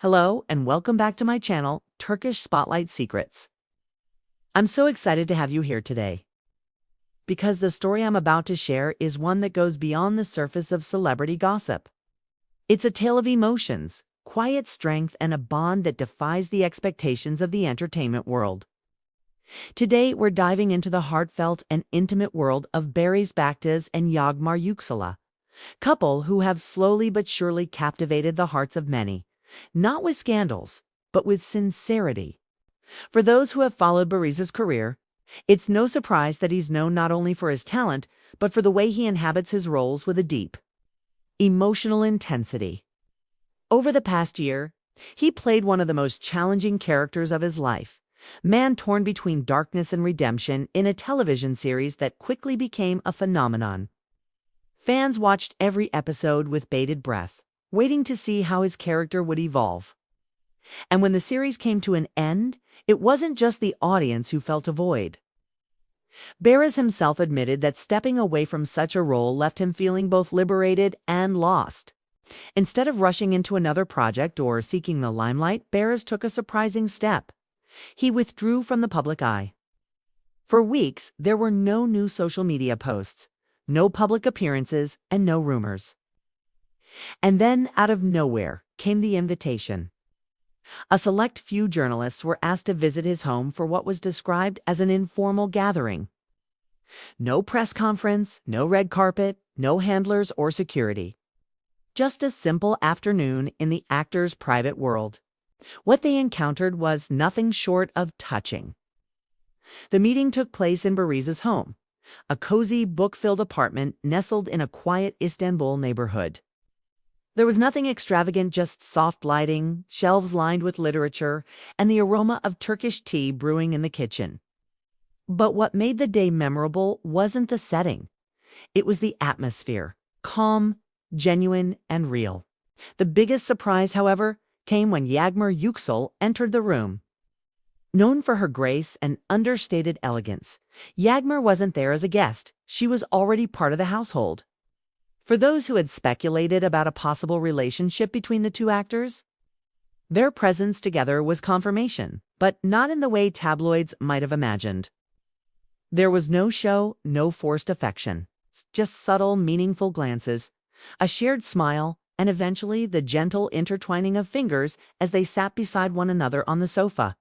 Hello and welcome back to my channel, Turkish Spotlight Secrets. I'm so excited to have you here today, because the story I'm about to share is one that goes beyond the surface of celebrity gossip. It's a tale of emotions, quiet strength, and a bond that defies the expectations of the entertainment world. Today, we're diving into the heartfelt and intimate world of Barış Baktas and Yagmar Yüksel, couple who have slowly but surely captivated the hearts of many. Not with scandals, but with sincerity. For those who have followed Barış's career, it's no surprise that he's known not only for his talent, but for the way he inhabits his roles with a deep, emotional intensity. Over the past year, he played one of the most challenging characters of his life, man torn between darkness and redemption in a television series that quickly became a phenomenon. Fans watched every episode with bated breath, waiting to see how his character would evolve. And when the series came to an end, it wasn't just the audience who felt a void. Barış himself admitted that stepping away from such a role left him feeling both liberated and lost. Instead of rushing into another project or seeking the limelight, Barış took a surprising step. He withdrew from the public eye. For weeks, there were no new social media posts, no public appearances, and no rumors. And then, out of nowhere, came the invitation. A select few journalists were asked to visit his home for what was described as an informal gathering. No press conference, no red carpet, no handlers or security. Just a simple afternoon in the actor's private world. What they encountered was nothing short of touching. The meeting took place in Barış's home, a cozy, book-filled apartment nestled in a quiet Istanbul neighborhood. There was nothing extravagant, just soft lighting, shelves lined with literature, and the aroma of Turkish tea brewing in the kitchen. But what made the day memorable wasn't the setting. It was the atmosphere, calm, genuine, and real. The biggest surprise, however, came when Yagmar Yüksel entered the room. Known for her grace and understated elegance, Yagmar wasn't there as a guest. She was already part of the household. For those who had speculated about a possible relationship between the two actors, their presence together was confirmation, but not in the way tabloids might have imagined. There was no show, no forced affection, just subtle, meaningful glances, a shared smile, and eventually the gentle intertwining of fingers as they sat beside one another on the sofa.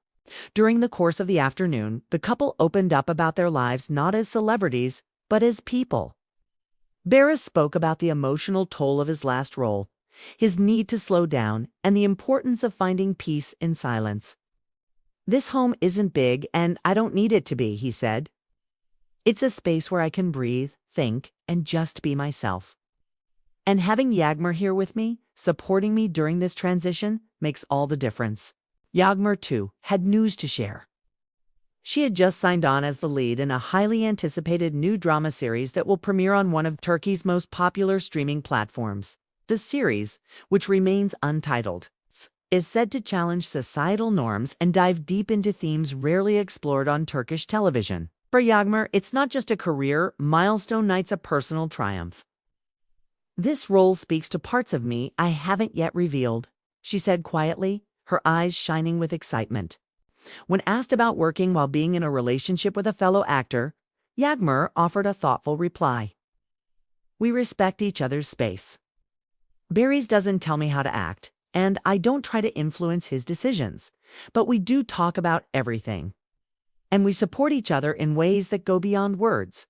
During the course of the afternoon, the couple opened up about their lives not as celebrities, but as people. Barış spoke about the emotional toll of his last role, his need to slow down, and the importance of finding peace in silence. "This home isn't big, and I don't need it to be," he said. "It's a space where I can breathe, think, and just be myself. And having Yagmar here with me, supporting me during this transition, makes all the difference." Yagmar, too, had news to share. She had just signed on as the lead in a highly anticipated new drama series that will premiere on one of Turkey's most popular streaming platforms. The series, which remains untitled, is said to challenge societal norms and dive deep into themes rarely explored on Turkish television. For Yagmar, it's not just a career milestone, it's a personal triumph. "This role speaks to parts of me I haven't yet revealed," she said quietly, her eyes shining with excitement. When asked about working while being in a relationship with a fellow actor, Yagmar offered a thoughtful reply. "We respect each other's space. Barış doesn't tell me how to act, and I don't try to influence his decisions, but we do talk about everything. And we support each other in ways that go beyond words."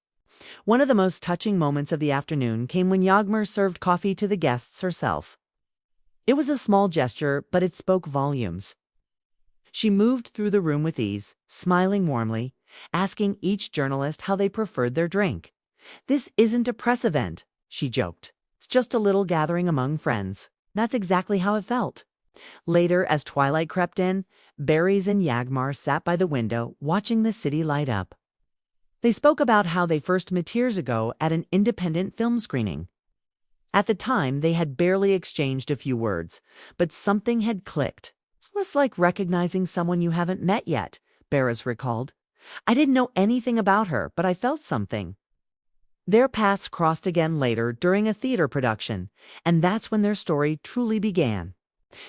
One of the most touching moments of the afternoon came when Yagmar served coffee to the guests herself. It was a small gesture, but it spoke volumes. She moved through the room with ease, smiling warmly, asking each journalist how they preferred their drink. "This isn't a press event," she joked. "It's just a little gathering among friends." That's exactly how it felt. Later, as twilight crept in, Barış and Yagmar sat by the window, watching the city light up. They spoke about how they first met years ago at an independent film screening. At the time, they had barely exchanged a few words, but something had clicked. "It was like recognizing someone you haven't met yet," Barış recalled. "I didn't know anything about her, but I felt something." Their paths crossed again later during a theater production, and that's when their story truly began.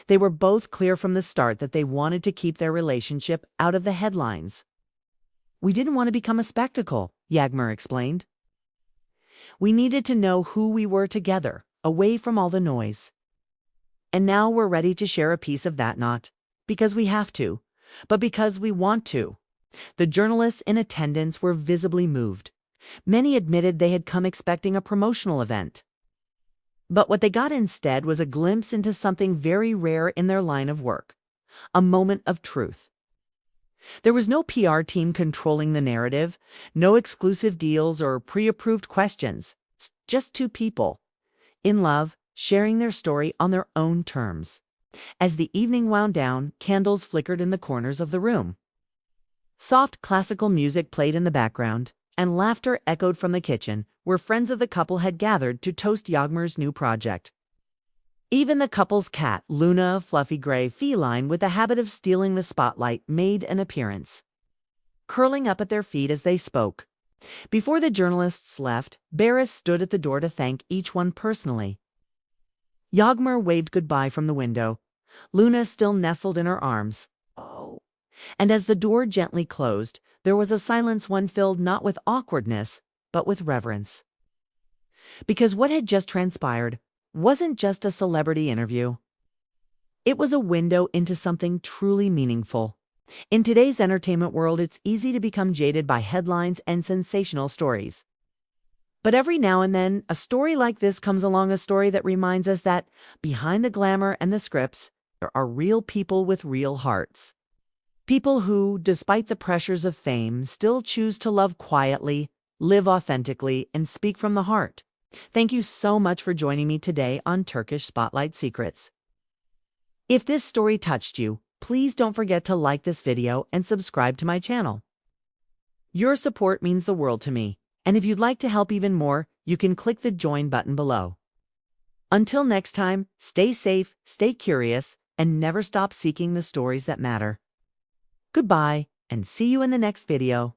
They were both clear from the start that they wanted to keep their relationship out of the headlines. "We didn't want to become a spectacle," Yagmar explained. "We needed to know who we were together, away from all the noise. And now we're ready to share a piece of that, not because we have to, but because we want to." The journalists in attendance were visibly moved. Many admitted they had come expecting a promotional event. But what they got instead was a glimpse into something very rare in their line of work: a moment of truth. There was no PR team controlling the narrative, no exclusive deals or pre-approved questions. Just two people, in love, sharing their story on their own terms. As the evening wound down, candles flickered in the corners of the room. Soft classical music played in the background, and laughter echoed from the kitchen, where friends of the couple had gathered to toast Yagmar's new project. Even the couple's cat, Luna, a fluffy gray feline with a habit of stealing the spotlight, made an appearance, curling up at their feet as they spoke. Before the journalists left, Barris stood at the door to thank each one personally. Yagmar waved goodbye from the window, Luna still nestled in her arms. "Oh." And as the door gently closed, there was a silence, one filled not with awkwardness, but with reverence. Because what had just transpired wasn't just a celebrity interview. It was a window into something truly meaningful. In today's entertainment world, it's easy to become jaded by headlines and sensational stories. But every now and then, a story like this comes along, a story that reminds us that behind the glamour and the scripts, there are real people with real hearts. People who, despite the pressures of fame, still choose to love quietly, live authentically, and speak from the heart. Thank you so much for joining me today on Turkish Spotlight Secrets. If this story touched you, please don't forget to like this video and subscribe to my channel. Your support means the world to me, and if you'd like to help even more, you can click the join button below. Until next time, stay safe, stay curious, and never stop seeking the stories that matter. Goodbye, and see you in the next video.